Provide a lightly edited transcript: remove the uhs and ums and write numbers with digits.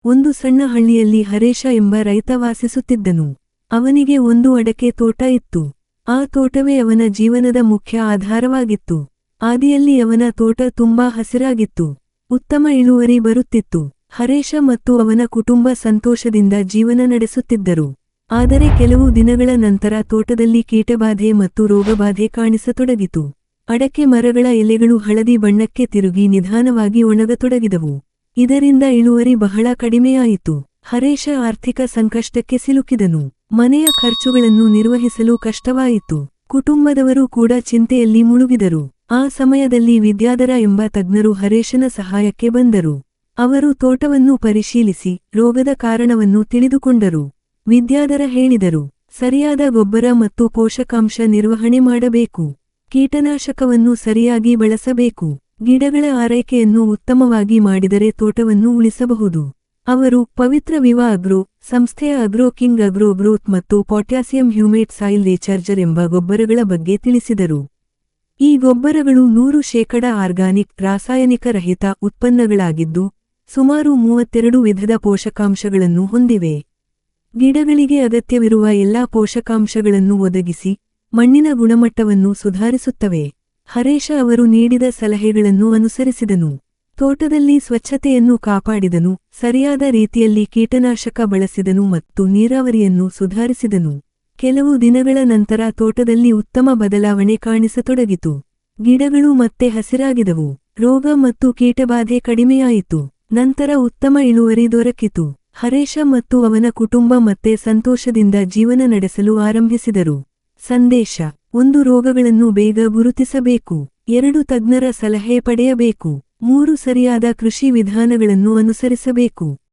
ಒಂದು ಸಣ್ಣ ಹಳ್ಳಿಯಲ್ಲಿ ಹರೇಶ ಎಂಬ ರೈತ ವಾಸಿಸುತ್ತಿದ್ದನು. ಅವನಿಗೆ ಒಂದು ಅಡಕೆ ತೋಟ ಇತ್ತು. ಆ ತೋಟವೇ ಅವನ ಜೀವನದ ಮುಖ್ಯ ಆಧಾರವಾಗಿತ್ತು. ಆದಿಯಲ್ಲಿ ಅವನ ತೋಟ ತುಂಬಾ ಹಸಿರಾಗಿತ್ತು. ಉತ್ತಮ ಇಳುವರಿ ಬರುತ್ತಿತ್ತು. ಹರೇಶ ಮತ್ತು ಅವನ ಕುಟುಂಬ ಸಂತೋಷದಿಂದ ಜೀವನ ನಡೆಸುತ್ತಿದ್ದರು. ಆದರೆ ಕೆಲವು ದಿನಗಳ ನಂತರ ತೋಟದಲ್ಲಿ ಕೀಟಬಾಧೆ ಮತ್ತು ರೋಗಬಾಧೆ ಕಾಣಿಸತೊಡಗಿತು. ಅಡಕೆ ಮರಗಳ ಎಲೆಗಳು ಹಳದಿ ಬಣ್ಣಕ್ಕೆ ತಿರುಗಿ ನಿಧಾನವಾಗಿ ಒಣಗತೊಡಗಿದವು. ಇದರಿಂದ ಇಳುವರಿ ಬಹಳ ಕಡಿಮೆಯಾಯಿತು. ಹರೇಶ ಆರ್ಥಿಕ ಸಂಕಷ್ಟಕ್ಕೆ ಸಿಲುಕಿದನು. ಮನೆಯ ಖರ್ಚುಗಳನ್ನು ನಿರ್ವಹಿಸಲು ಕಷ್ಟವಾಯಿತು. ಕುಟುಂಬದವರು ಕೂಡ ಚಿಂತೆಯಲ್ಲಿ ಮುಳುಗಿದರು. ಆ ಸಮಯದಲ್ಲಿ ವಿದ್ಯಾಧರ ಎಂಬ ತಜ್ಞರು ಹರೇಶನ ಸಹಾಯಕ್ಕೆ ಬಂದರು. ಅವರು ತೋಟವನ್ನು ಪರಿಶೀಲಿಸಿ ರೋಗದ ಕಾರಣವನ್ನು ತಿಳಿದುಕೊಂಡರು. ವಿದ್ಯಾಧರ ಹೇಳಿದರು, ಸರಿಯಾದ ಗೊಬ್ಬರ ಮತ್ತು ಪೋಷಕಾಂಶ ನಿರ್ವಹಣೆ ಮಾಡಬೇಕು. ಕೀಟನಾಶಕವನ್ನು ಸರಿಯಾಗಿ ಬಳಸಬೇಕು. ಗಿಡಗಳ ಆರೈಕೆಯನ್ನು ಉತ್ತಮವಾಗಿ ಮಾಡಿದರೆ ತೋಟವನ್ನು ಉಳಿಸಬಹುದು. ಅವರು ಪವಿತ್ರ ವಿವಾ ಅಗ್ರೋ ಸಂಸ್ಥೆಯ ಅಗ್ರೋ ಕಿಂಗ್ ಅಗ್ರೋ ಗ್ರೋತ್ ಮತ್ತು ಪೊಟ್ಯಾಸಿಯಂ ಹ್ಯೂಮೇಟ್ ಸಾಯಿಲ್ ರೀಚಾರ್ಜರ್ ಎಂಬ ಗೊಬ್ಬರಗಳ ಬಗ್ಗೆ ತಿಳಿಸಿದರು. ಈ ಗೊಬ್ಬರಗಳು 100% ಆರ್ಗಾನಿಕ್ ರಾಸಾಯನಿಕ ರಹಿತ ಉತ್ಪನ್ನಗಳಾಗಿದ್ದು ಸುಮಾರು 32 ವಿಧದ ಪೋಷಕಾಂಶಗಳನ್ನು ಹೊಂದಿವೆ. ಗಿಡಗಳಿಗೆ ಅಗತ್ಯವಿರುವ ಎಲ್ಲಾ ಪೋಷಕಾಂಶಗಳನ್ನು ಒದಗಿಸಿ ಮಣ್ಣಿನ ಗುಣಮಟ್ಟವನ್ನು ಸುಧಾರಿಸುತ್ತವೆ. ಹರೇಶ ಅವರು ನೀಡಿದ ಸಲಹೆಗಳನ್ನು ಅನುಸರಿಸಿದನು. ತೋಟದಲ್ಲಿ ಸ್ವಚ್ಛತೆಯನ್ನು ಕಾಪಾಡಿದನು, ಸರಿಯಾದ ರೀತಿಯಲ್ಲಿ ಕೀಟನಾಶಕ ಬಳಸಿದನು ಮತ್ತು ನೀರಾವರಿಯನ್ನು ಸುಧಾರಿಸಿದನು. ಕೆಲವು ದಿನಗಳ ನಂತರ ತೋಟದಲ್ಲಿ ಉತ್ತಮ ಬದಲಾವಣೆ ಕಾಣಿಸತೊಡಗಿತು. ಗಿಡಗಳು ಮತ್ತೆ ಹಸಿರಾಗಿದವು. ರೋಗ ಮತ್ತು ಕೀಟಬಾಧೆ ಕಡಿಮೆಯಾಯಿತು. ನಂತರ ಉತ್ತಮ ಇಳುವರಿ ದೊರಕಿತು. ಹರೇಶ ಮತ್ತು ಅವನ ಕುಟುಂಬ ಮತ್ತೆ ಸಂತೋಷದಿಂದ ಜೀವನ ನಡೆಸಲು ಆರಂಭಿಸಿದರು. ಸಂದೇಶ: 1. ರೋಗಗಳನ್ನು ಬೇಗ ಗುರುತಿಸಬೇಕು. 2. ತಜ್ಞರ ಸಲಹೆ ಪಡೆಯಬೇಕು. 3. ಸರಿಯಾದ ಕೃಷಿ ವಿಧಾನಗಳನ್ನು ಅನುಸರಿಸಬೇಕು.